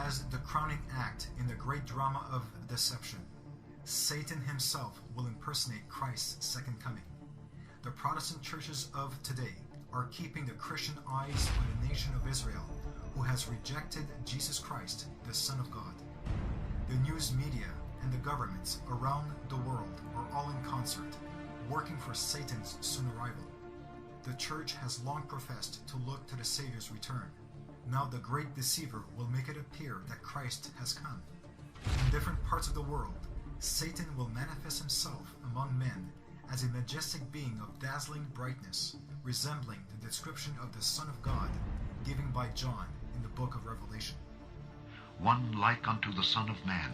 As the crowning act in the great drama of deception, Satan himself will impersonate Christ's second coming. The Protestant churches of today are keeping the Christian eyes on the nation of Israel, who has rejected Jesus Christ, the Son of God. The news media and the governments around the world are all in concert, working for Satan's soon arrival. The church has long professed to look to the Saviour's return. Now the great deceiver will make it appear that Christ has come. In different parts of the world, Satan will manifest himself among men as a majestic being of dazzling brightness, resembling the description of the Son of God given by John in the book of Revelation. One like unto the Son of Man,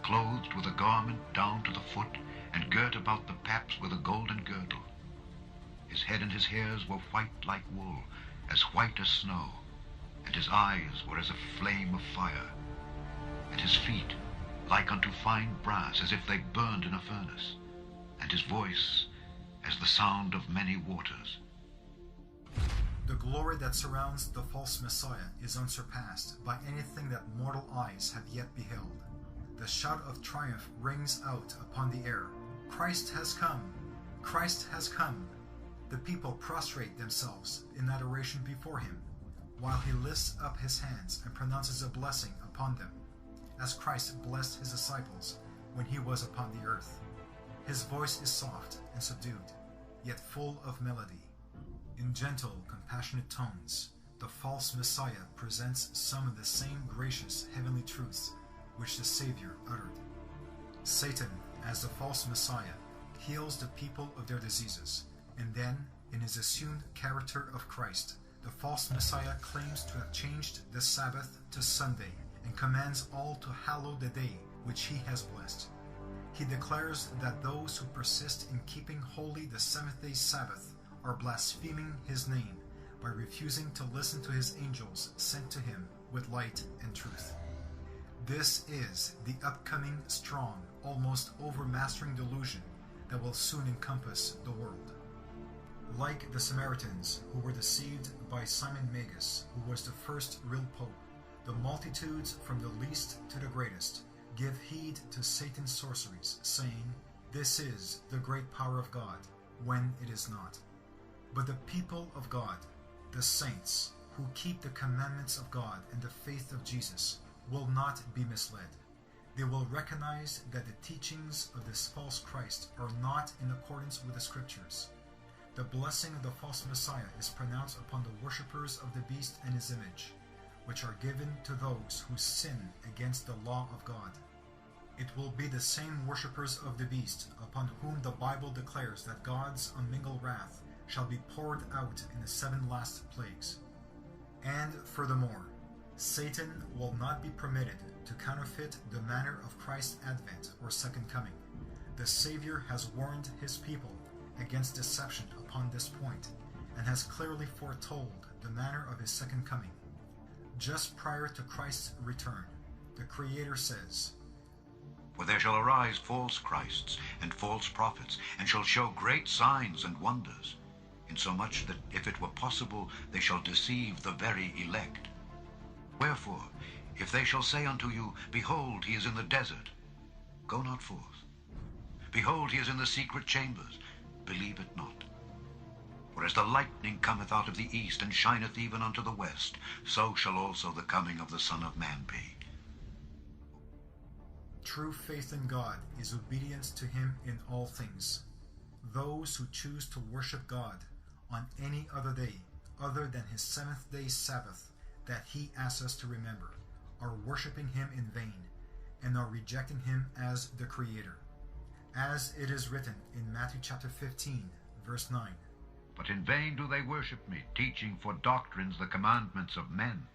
clothed with a garment down to the foot, and girt about the paps with a golden girdle. His head and his hairs were white like wool, as white as snow, and his eyes were as a flame of fire, and his feet like unto fine brass, as if they burned in a furnace, and his voice as the sound of many waters. The glory that surrounds the false Messiah is unsurpassed by anything that mortal eyes have yet beheld. The shout of triumph rings out upon the air. Christ has come! Christ has come! The people prostrate themselves in adoration before him, while he lifts up his hands and pronounces a blessing upon them, as Christ blessed his disciples when he was upon the earth. His voice is soft and subdued, yet full of melody. In gentle, compassionate tones, the false Messiah presents some of the same gracious heavenly truths which the Saviour uttered. Satan, as the false Messiah, heals the people of their diseases, and then, in his assumed character of Christ, the false Messiah claims to have changed the Sabbath to Sunday and commands all to hallow the day which he has blessed. He declares that those who persist in keeping holy the seventh-day Sabbath are blaspheming his name by refusing to listen to his angels sent to him with light and truth. This is the upcoming strong, almost overmastering delusion that will soon encompass the world. Like the Samaritans who were deceived by Simon Magus, who was the first real pope, the multitudes from the least to the greatest give heed to Satan's sorceries, saying, "This is the great power of God," when it is not. But the people of God, the saints, who keep the commandments of God and the faith of Jesus, will not be misled. They will recognize that the teachings of this false Christ are not in accordance with the Scriptures. The blessing of the false Messiah is pronounced upon the worshippers of the beast and his image, which are given to those who sin against the law of God. It will be the same worshippers of the beast upon whom the Bible declares that God's unmingled wrath shall be poured out in the 7 last plagues. And furthermore, Satan will not be permitted to counterfeit the manner of Christ's advent or second coming. The Saviour has warned his people against deception upon this point, and has clearly foretold the manner of his second coming. Just prior to Christ's return, the Creator says, For there shall arise false Christs and false prophets, and shall show great signs and wonders, insomuch that if it were possible they shall deceive the very elect. Wherefore, if they shall say unto you, Behold, he is in the desert, go not forth. Behold, he is in the secret chambers, believe it not. For as the lightning cometh out of the east, and shineth even unto the west, so shall also the coming of the Son of Man be. True faith in God is obedience to him in all things. Those who choose to worship God on any other day other than his seventh-day Sabbath that he asks us to remember are worshiping him in vain and are rejecting him as the Creator. As it is written in Matthew chapter 15, verse 9, But in vain do they worship me, teaching for doctrines the commandments of men.